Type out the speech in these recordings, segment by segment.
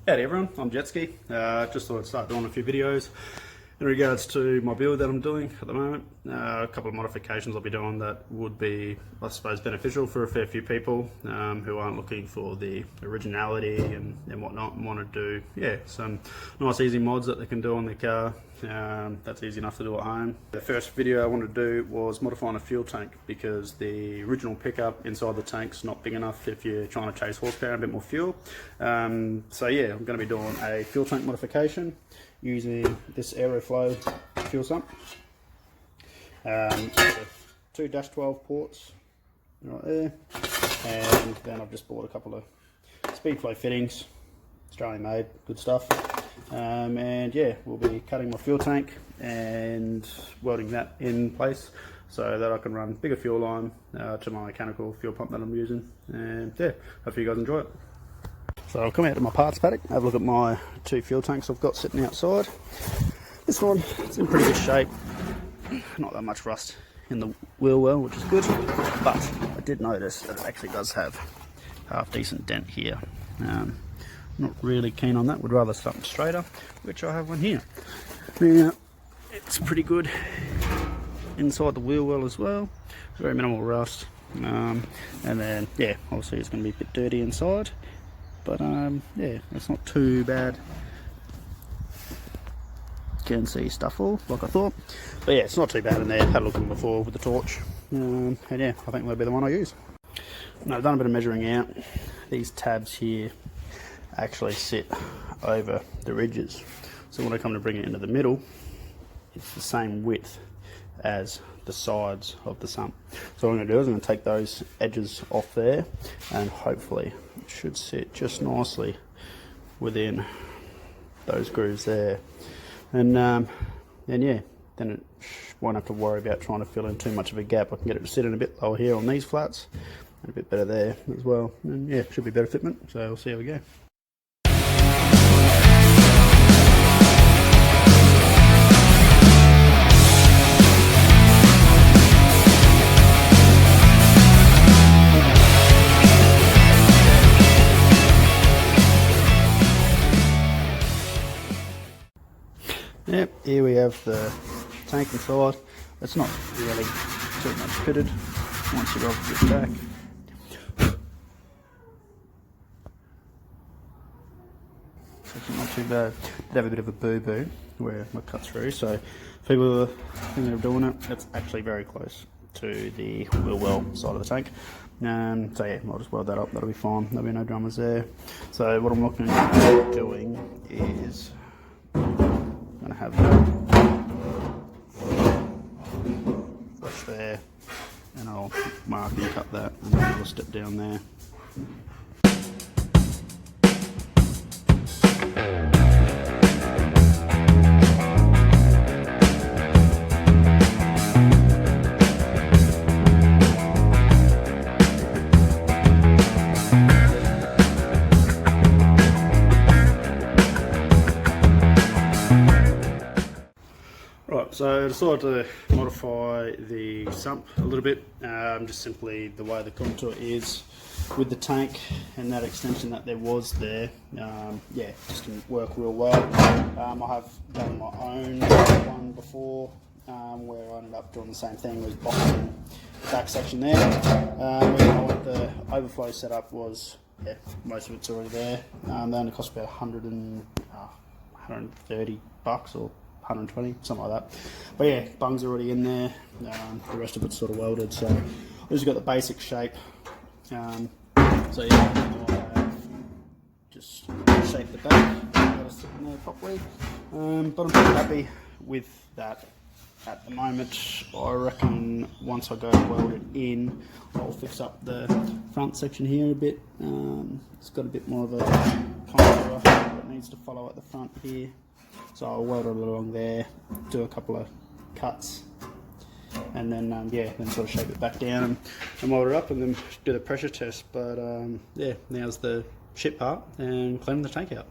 Howdy everyone, I'm Jetski. Just thought I'd start doing a few videos in regards to my build that I'm doing at the moment. A couple of modifications I'll be doing that would be, I suppose, beneficial for a fair few people who aren't looking for the originality and whatnot, and want to do some nice easy mods that they can do on their car. That's easy enough to do at home. The first video I wanted to do was modifying a fuel tank, because the original pickup inside the tank's not big enough if you're trying to chase horsepower and a bit more fuel. So yeah, I'm going to be doing a fuel tank modification using this Aeroflow fuel sump. Two -12 ports right there, and then I've just bought a couple of Speedflow fittings, Australian made, good stuff. And yeah, we'll be cutting my fuel tank and welding that in place so that I can run bigger fuel line to my mechanical fuel pump that I'm using. And yeah, hope you guys enjoy it. So I'll come out to my parts paddock, have a look at my two fuel tanks I've got sitting outside. This one, it's in pretty good shape, not that much rust in the wheel well, which is good, but I did notice that it actually does have half decent dent here. Not really keen on that, would rather something straighter, which I have one here. Now, it's pretty good inside the wheel well as well, very minimal rust. And then, yeah, obviously it's going to be a bit dirty inside, but yeah, it's not too bad. Can see stuff all like I thought, but yeah, it's not too bad in there. Had a look at them before with the torch, and yeah, I think that'll be the one I use. Now, I've done a bit of measuring out. These tabs here actually sit over the ridges, so when I come to bring it into the middle, it's the same width as the sides of the sump. So what I'm going to do is I'm going to take those edges off there, and hopefully it should sit just nicely within those grooves there. And yeah, then it won't have to worry about trying to fill in too much of a gap. I can get it to sit in a bit lower here on these flats, and a bit better there as well. And yeah, should be better fitment, so we'll see how we go. Yep, here we have the tank inside. It's not really too much fitted once you roll it back. It's not too bad. Did have a bit of a boo-boo where I cut through, so people who are thinking of doing it, it's actually very close to the wheel well side of the tank. So yeah, I'll just weld that up, that'll be fine, there'll be no dramas there. So what I'm looking at doing is going to have that flush there, and I'll mark and cut that, and then I'll step down there. Right, so I decided to modify the sump a little bit, just simply the way the contour is with the tank and that extension that there was there, yeah, just didn't work real well. I have done my own one before, where I ended up doing the same thing, was boxing the back section there. What the overflow setup was, yeah, most of it's already there. They only cost about 130 bucks or 120, something like that. But yeah, bungs are already in there. The rest of it's sort of welded, so I've just got the basic shape. So yeah, I'll just shape the back, let it sit in there properly. But I'm pretty happy with that at the moment. I reckon once I go weld it in, I'll fix up the front section here a bit. It's got a bit more of a contour that needs to follow at the front here. So I'll weld it along there, do a couple of cuts, and then yeah, then sort of shape it back down and weld it up, and then do the pressure test. But yeah, now's the shit part and clean the tank out.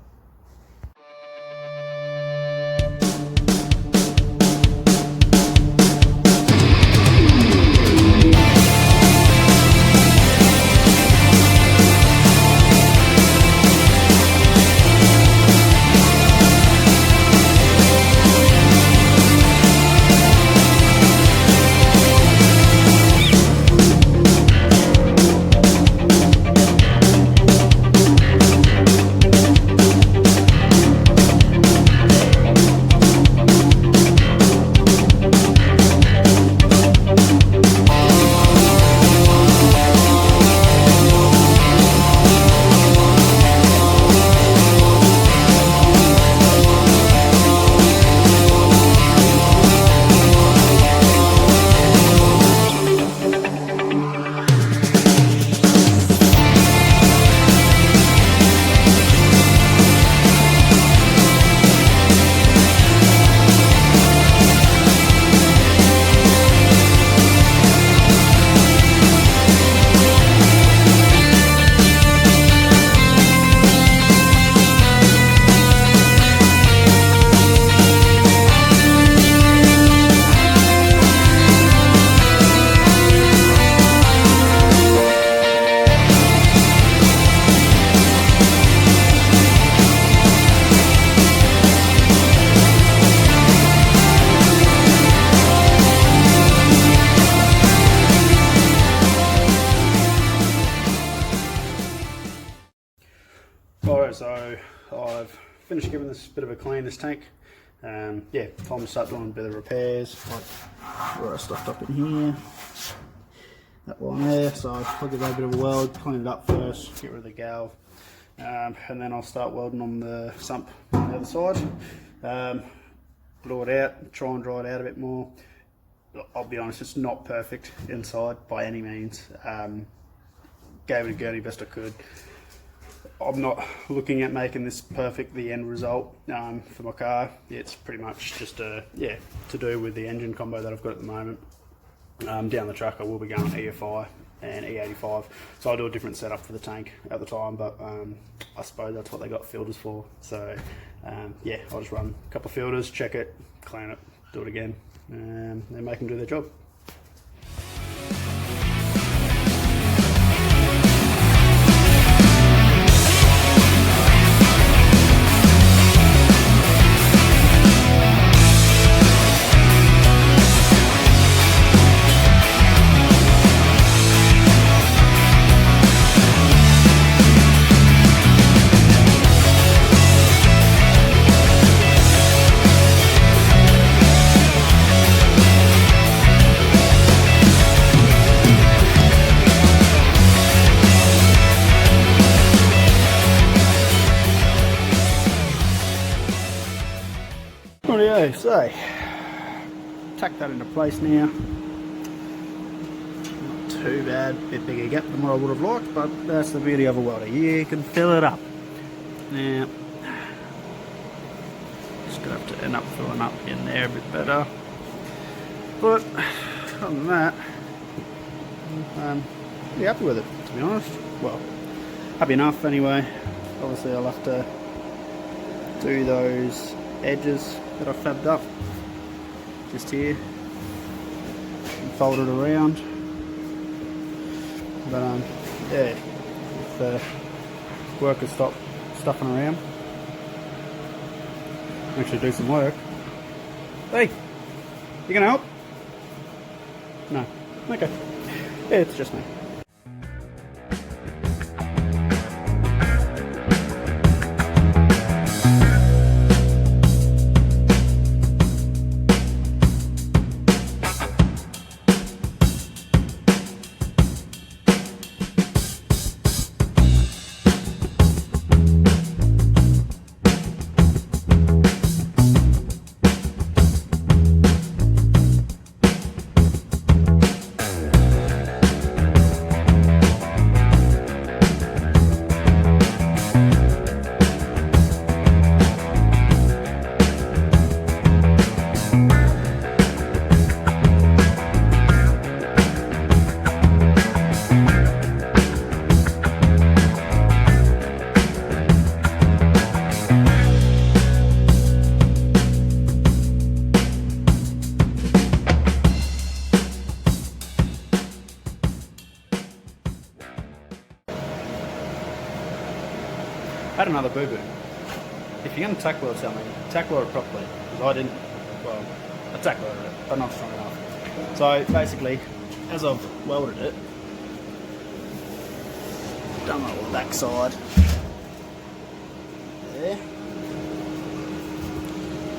So I've finished giving this a bit of a clean, this tank. Yeah, time to start doing a bit of repairs, like where I stuffed up in here, that one there. So I'll give that a bit of a weld, clean it up first, get rid of the galv, and then I'll start welding on the sump on the other side. Blow it out, try and dry it out a bit more. I'll be honest, it's not perfect inside by any means. Gave it a gurney best I could. I'm not looking at making this perfect, the end result for my car. It's pretty much just to do with the engine combo that I've got at the moment. Down the track I will be going EFI and E85, so I'll do a different setup for the tank at the time, but I suppose that's what they got filters for. So yeah, I'll just run a couple of filters, check it, clean it, do it again, and then make them do their job. Rightio, so tuck that into place now. Not too bad, a bit bigger gap than what I would have liked, but that's the beauty of a welder. You can fill it up. Now, just gonna have to end up filling up in there a bit better. But other than that, I'm pretty happy with it, to be honest. Well, happy enough anyway. Obviously, I'll have to do those edges that I fabbed up just here and fold it around. But yeah, if the workers stop stuffing around, actually do some work. Hey, you gonna help? No. Okay. Yeah, it's just me. Had another boo-boo. If you're going to tack weld something, tack weld it properly. Because I didn't, well, I tack welded it, but not strong enough. So basically, as I've welded it, done it on the back side. There.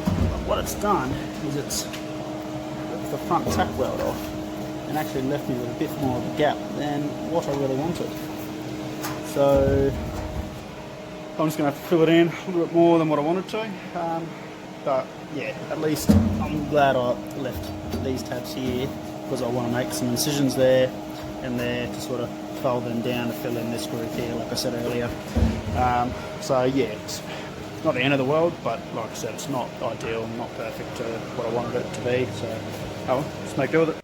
But what it's done is it's ripped the front tack weld off and actually left me with a bit more of a gap than what I really wanted. So I'm just going to have to fill it in a little bit more than what I wanted to, but yeah, at least I'm glad I left these tabs here because I want to make some incisions there and there to sort of fold them down to fill in this groove here, like I said earlier. So yeah, it's not the end of the world, but like I said, it's not ideal, not perfect to what I wanted it to be, so oh well, just make do with it.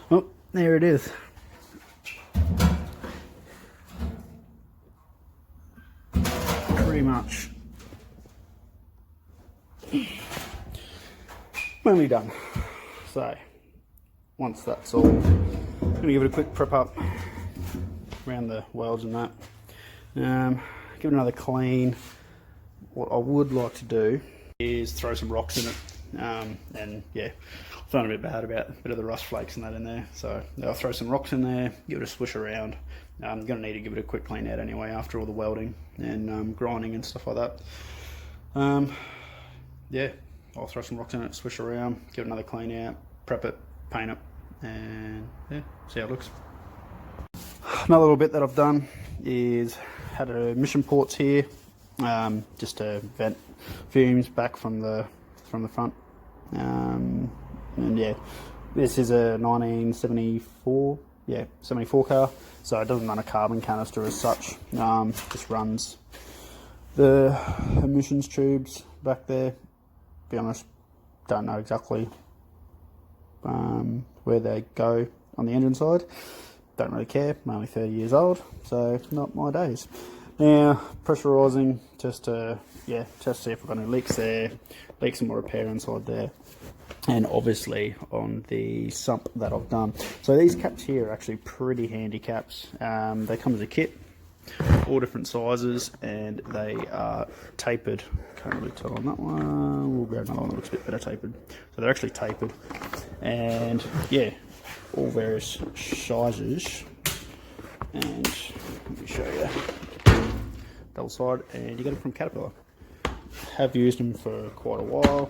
Oh, there it is. Pretty much mainly done. So once that's all, I'm going to give it a quick prep up around the welds and that. Give it another clean. What I would like to do is throw some rocks in it, and yeah, I'm feeling a bit bad about a bit of the rust flakes and that in there, so I'll throw some rocks in there, give it a swish around. I'm going to need to give it a quick clean out anyway after all the welding and grinding and stuff like that. Yeah, I'll throw some rocks in it, swish around, give it another clean out, prep it, paint it, and yeah, see how it looks. Another little bit that I've done is had emission ports here, just to vent fumes back from the front, and yeah, this is a 1974, 74 car, so it doesn't run a carbon canister as such, just runs the emissions tubes back there. To be honest, don't know exactly where they go on the engine side. Don't really care, I'm only 30 years old, so not my days. Now, pressurising just to see if we've got any leaks there, leaks and more repair inside there. And obviously on the sump that I've done. So these caps here are actually pretty handy caps. They come as a kit, all different sizes, and they are tapered. Can't really tell on that one. We'll grab another one that looks a bit better tapered. So they're actually tapered, and yeah, all various sizes. And let me show you, double side, and you get them from Caterpillar. Have used them for quite a while,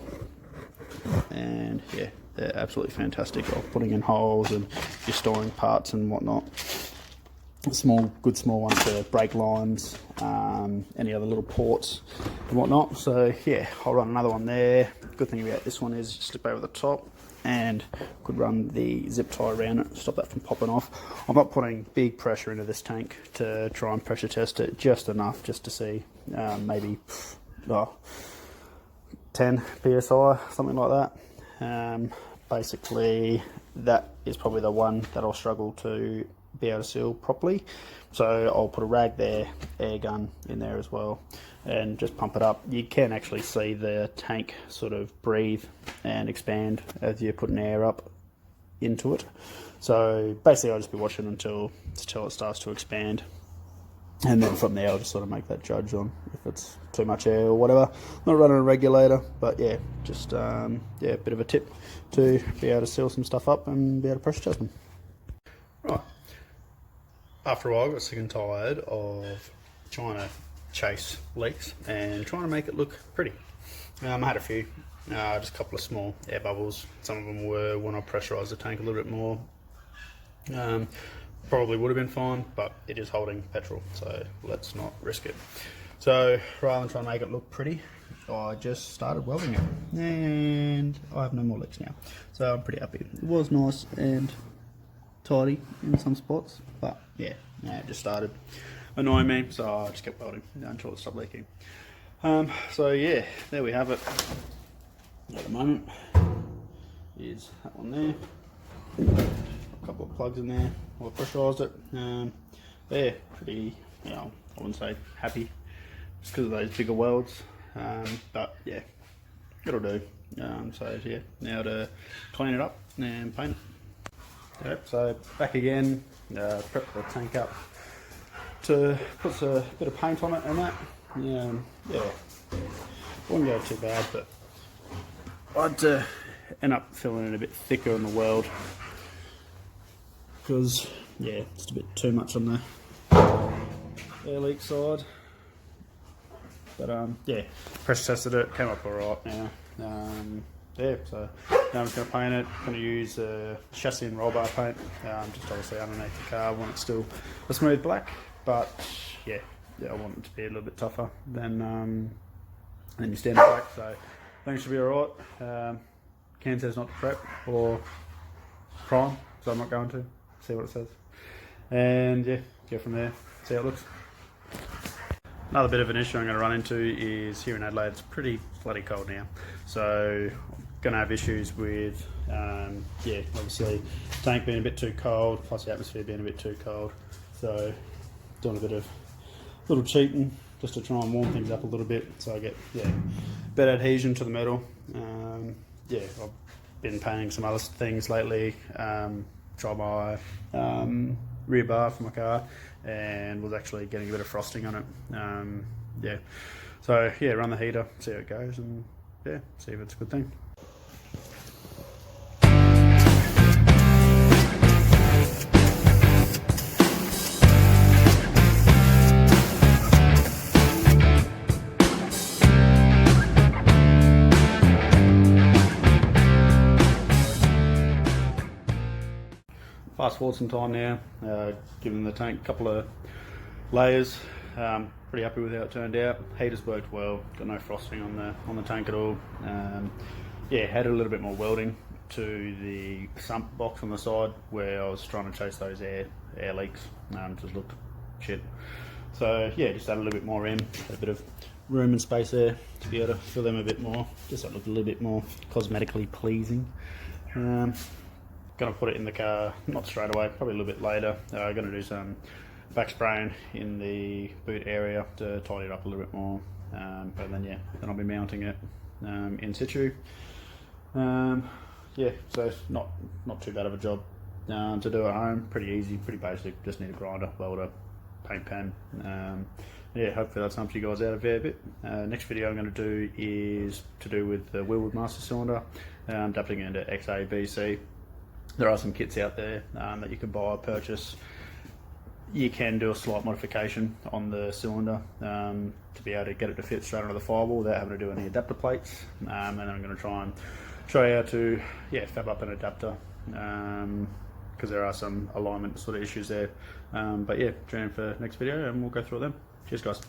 and yeah, they're absolutely fantastic of putting in holes and just storing parts and whatnot. Good small ones for brake lines, any other little ports and whatnot. So yeah, I'll run another one there. Good thing about this one is you slip over the top and could run the zip tie around it, stop that from popping off. I'm not putting big pressure into this tank to try and pressure test it, just enough just to see, maybe 10 psi, something like that. Basically that is probably the one that I'll struggle to be able to seal properly, so I'll put a rag there, air gun in there as well, and just pump it up. You can actually see the tank sort of breathe and expand as you're putting air up into it. So basically I'll just be watching until it starts to expand, and then from there I'll just sort of make that judge on if it's too much air or whatever. Not running a regulator, but yeah, just a bit of a tip to be able to seal some stuff up and be able to pressure test them. Right. After a while I got sick and tired of trying to chase leaks and trying to make it look pretty. I had a few, just a couple of small air bubbles. Some of them were when I pressurised the tank a little bit more. Probably would have been fine, but it is holding petrol, so let's not risk it. So rather than trying to make it look pretty, I just started welding it, and I have no more leaks now. So I'm pretty happy. It was nice and tidy in some spots, but yeah, it just started annoying me, so I just kept welding until it stopped leaking. So yeah, there we have it. At the moment is that one there, a couple of plugs in there. I pressurised it. Yeah, pretty, I wouldn't say happy just because of those bigger welds, but yeah, it'll do. So yeah, now to clean it up and paint it. Yep, so back again, prep the tank up to put a bit of paint on it and that. Yeah, wouldn't go too bad, but I'd end up filling it a bit thicker in the weld because yeah, just a bit too much on the air leak side. But yeah, pressure tested it, came up alright now. Yeah, so now I'm just going to paint it. I'm going to use chassis and roll bar paint, just obviously underneath the car. I want it still a smooth black, but yeah, I want it to be a little bit tougher than your standard black, so I think it should be alright. Ken says not to prep or prime, so I'm not going to. See what it says. And yeah, go from there, see how it looks. Another bit of an issue I'm going to run into is here in Adelaide, it's pretty bloody cold now. So going to have issues with, obviously tank being a bit too cold, plus the atmosphere being a bit too cold. So doing a bit of little cheating just to try and warm things up a little bit so I get better adhesion to the metal. I've been painting some other things lately. Tried my rear bar for my car, and was actually getting a bit of frosting on it. Yeah, so yeah, run the heater, see how it goes, and yeah, see if it's a good thing. Fast forward some time now, given the tank a couple of layers. Pretty happy with how it turned out. Heater's worked well, got no frosting on the tank at all. Yeah, had a little bit more welding to the sump box on the side where I was trying to chase those air leaks. Just looked shit. So yeah, just add a little bit more in, a bit of room and space there to be able to fill them a bit more, just so it looked a little bit more cosmetically pleasing. Going to put it in the car, not straight away, probably a little bit later. Going to do some back spraying in the boot area to tidy it up a little bit more. But then yeah, then I'll be mounting it in situ. Yeah, so not too bad of a job to do at home. Pretty easy, pretty basic. Just need a grinder, welder, paint pen. Yeah, hopefully that's helps you guys out a fair bit. Next video I'm going to do is to do with the Wheelwood Master Cylinder, adapting it into XA, There are some kits out there that you can buy or purchase. You can do a slight modification on the cylinder to be able to get it to fit straight onto the firewall without having to do any adapter plates. And then I'm going to try and show you how to fab up an adapter, because there are some alignment sort of issues there. But yeah, tune in for next video and we'll go through them. Cheers guys.